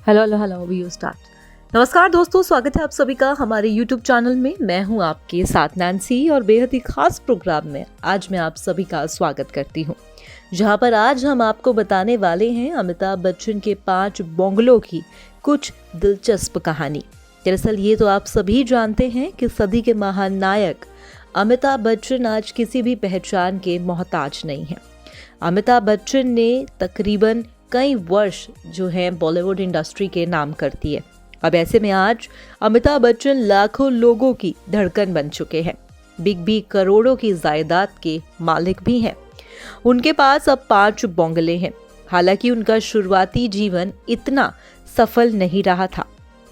Hello hello hello we start. नमस्कार दोस्तों, स्वागत है आप सभी का हमारे यूट्यूब चैनल में। मैं हूं आपके साथ नैन्सी और बेहद ही खास प्रोग्राम में आज मैं आप सभी का स्वागत करती हूं, जहां पर आज हम आपको बताने वाले हैं अमिताभ बच्चन के 5 बंगलों की कुछ दिलचस्प कहानी। दरअसल ये तो आप सभी जानते हैं कि सदी के महान नायक अमिताभ बच्चन आज किसी भी पहचान के मोहताज नहीं है। अमिताभ बच्चन ने तकरीबन कई वर्ष जो है बॉलीवुड इंडस्ट्री के नाम करती है। अब ऐसे में आज अमिताभ बच्चन लाखों लोगों की धड़कन बन चुके हैं। बिग बी करोड़ों की जायदाद के मालिक भी हैं। उनके पास अब 5 बंगले हैं। हालांकि उनका शुरुआती जीवन इतना सफल नहीं रहा था।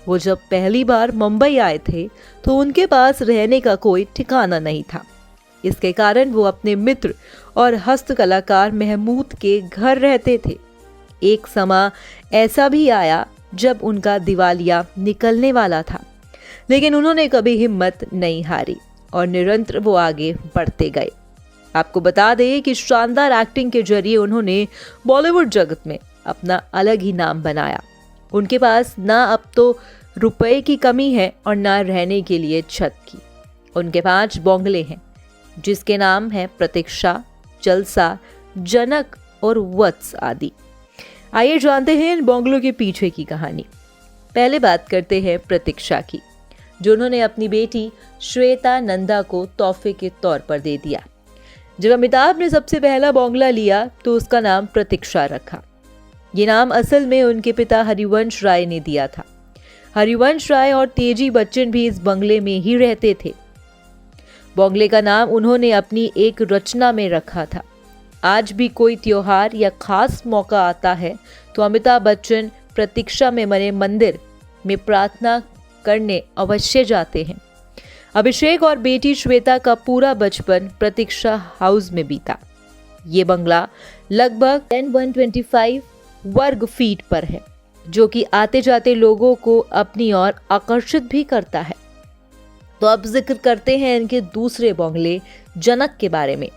वो जब पहली बार मुंबई आए थे तो उनके पास रहने का कोई ठिकाना नहीं था। इसके कारण वो अपने मित्र और हस्तकलाकार महमूद के घर रहते थे। एक समय ऐसा भी आया जब उनका दिवालिया निकलने वाला था, लेकिन उन्होंने कभी हिम्मत नहीं हारी और निरंतर वो आगे बढ़ते गए। आपको बता दें कि शानदार एक्टिंग के जरिए उन्होंने बॉलीवुड जगत में अपना अलग ही नाम बनाया। उनके पास ना अब तो रुपए की कमी है और ना रहने के लिए छत की। उनके 5 बंगले हैं, जिसके नाम है प्रतीक्षा, जलसा, जनक और वत्स आदि। आइए जानते हैं इन बंगलों के पीछे की कहानी। पहले बात करते हैं प्रतीक्षा की, जो उन्होंने अपनी बेटी श्वेता नंदा को तोहफे के तौर पर दे दिया। जब अमिताभ ने सबसे पहला बंगला लिया तो उसका नाम प्रतीक्षा रखा। ये नाम असल में उनके पिता हरिवंश राय ने दिया था। हरिवंश राय और तेजी बच्चन भी इस बंगले में ही रहते थे। बंगले का नाम उन्होंने अपनी एक रचना में रखा था। आज भी कोई त्योहार या खास मौका आता है तो अमिताभ बच्चन प्रतीक्षा में बने मंदिर में प्रार्थना करने अवश्य जाते हैं। अभिषेक और बेटी श्वेता का पूरा बचपन प्रतीक्षा हाउस में बीता। ये बंगला लगभग 125 वर्ग फीट पर है, जो कि आते जाते लोगों को अपनी ओर आकर्षित भी करता है। तो अब जिक्र करते हैं इनके दूसरे बंगले जनक के बारे में।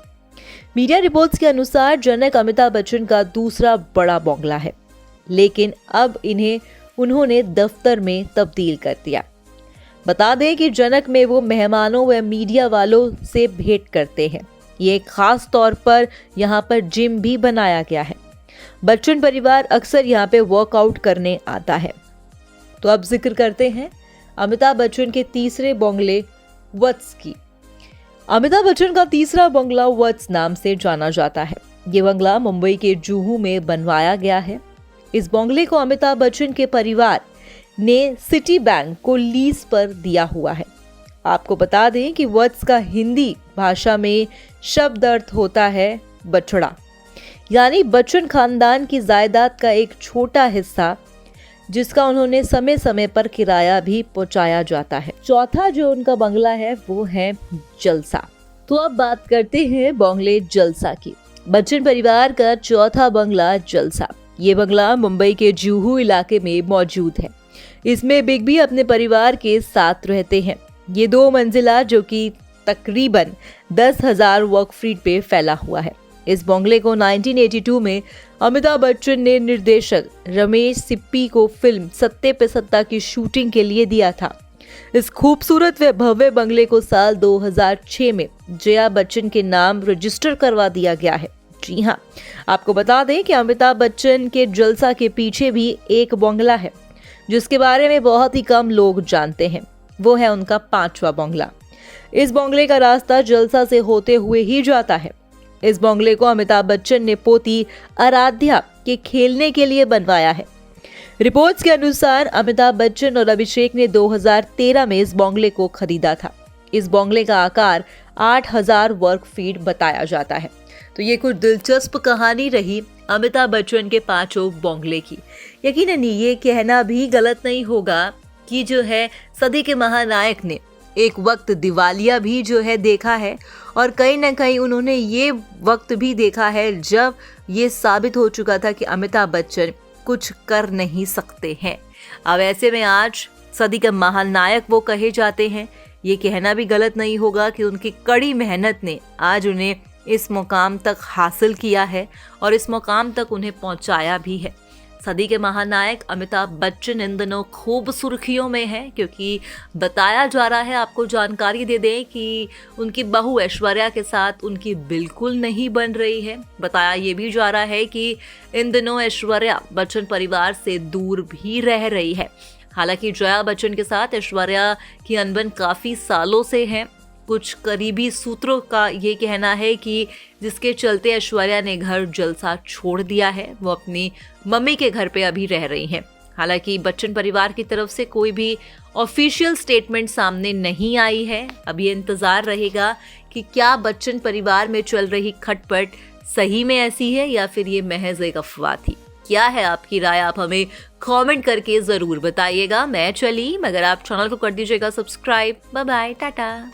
मीडिया रिपोर्ट्स के अनुसार जनक अमिताभ बच्चन का दूसरा बड़ा बंगला है, लेकिन अब इन्हें उन्होंने दफ्तर में तब्दील कर दिया। बता दें कि जनक में वो मेहमानों व मीडिया वालों से भेंट करते हैं। ये खास तौर पर यहाँ पर जिम भी बनाया गया है। बच्चन परिवार अक्सर यहाँ पे वर्कआउट करने आता है। तो अब जिक्र करते हैं अमिताभ बच्चन के तीसरे बंगले वत्स की। अमिताभ बच्चन का तीसरा बंगला वत्स नाम से जाना जाता है। ये बंगला मुंबई के जुहू में बनवाया गया है। इस बंगले को अमिताभ बच्चन के परिवार ने सिटी बैंक को लीज पर दिया हुआ है। आपको बता दें कि वत्स का हिंदी भाषा में शब्द अर्थ होता है बछड़ा, यानी बच्चन खानदान की जायदाद का एक छोटा हिस्सा, जिसका उन्होंने समय समय पर किराया भी पहुंचाया जाता है। चौथा जो उनका बंगला है वो है जलसा। तो अब बात करते हैं बंगले जलसा की। बच्चन परिवार का चौथा बंगला जलसा। ये बंगला मुंबई के जुहू इलाके में मौजूद है। इसमें बिग बी अपने परिवार के साथ रहते हैं। ये 2 मंजिला जो कि तकरीबन 10,000 वर्ग फीट पे फैला हुआ है। इस बंगले को 1982 में अमिताभ बच्चन ने निर्देशक रमेश सिप्पी को फिल्म सत्ते पे सत्ता की शूटिंग के लिए दिया था। इस खूबसूरत व भव्य बंगले को साल 2006 में जया बच्चन के नाम रजिस्टर करवा दिया गया है। जी हाँ, आपको बता दें कि अमिताभ बच्चन के जलसा के पीछे भी एक बंगला है, जिसके बारे में बहुत ही कम लोग जानते हैं। वो है उनका 5वां बंगला। इस बंगले का रास्ता जलसा से होते हुए ही जाता है। इस बंगले को अमिताभ बच्चन ने पोती आराध्या के खेलने के लिए बनवाया है। रिपोर्ट्स के अनुसार अमिताभ बच्चन और अभिषेक ने 2013 में इस बंगले को खरीदा था। इस बंगले का आकार 8,000 वर्ग फीट बताया जाता है। तो ये कुछ दिलचस्प कहानी रही अमिताभ बच्चन के 5 बंगले की। यकीनन ये कहना भी गलत नहीं होगा कि जो है सदी के महानायक ने एक वक्त दिवालिया भी जो है देखा है, और कहीं ना कहीं उन्होंने ये वक्त भी देखा है जब ये साबित हो चुका था कि अमिताभ बच्चन कुछ कर नहीं सकते हैं। अब ऐसे में आज सदी का महानायक वो कहे जाते हैं। ये कहना भी गलत नहीं होगा कि उनकी कड़ी मेहनत ने आज उन्हें इस मुकाम तक हासिल किया है और इस मुकाम तक उन्हें पहुंचाया भी है। सदी के महानायक अमिताभ बच्चन इन दिनों खूब सुर्खियों में हैं, क्योंकि बताया जा रहा है, आपको जानकारी दे दें कि उनकी बहू ऐश्वर्या के साथ उनकी बिल्कुल नहीं बन रही है। बताया ये भी जा रहा है कि इन दिनों ऐश्वर्या बच्चन परिवार से दूर भी रह रही है। हालांकि जया बच्चन के साथ ऐश्वर्या की अनबन काफ़ी सालों से है। कुछ करीबी सूत्रों का ये कहना है कि जिसके चलते ऐश्वर्या ने घर जलसा छोड़ दिया है, वो अपनी मम्मी के घर पे अभी रह रही हैं। हालांकि बच्चन परिवार की तरफ से कोई भी ऑफिशियल स्टेटमेंट सामने नहीं आई है। अब ये इंतजार रहेगा कि क्या बच्चन परिवार में चल रही खटपट सही में ऐसी है या फिर ये महज एक अफवाह थी। क्या है आपकी राय, आप हमें कमेंट करके जरूर बताइएगा। मैं चली, मगर आप चैनल को कर दीजिएगा सब्सक्राइब। Bye bye, Tata.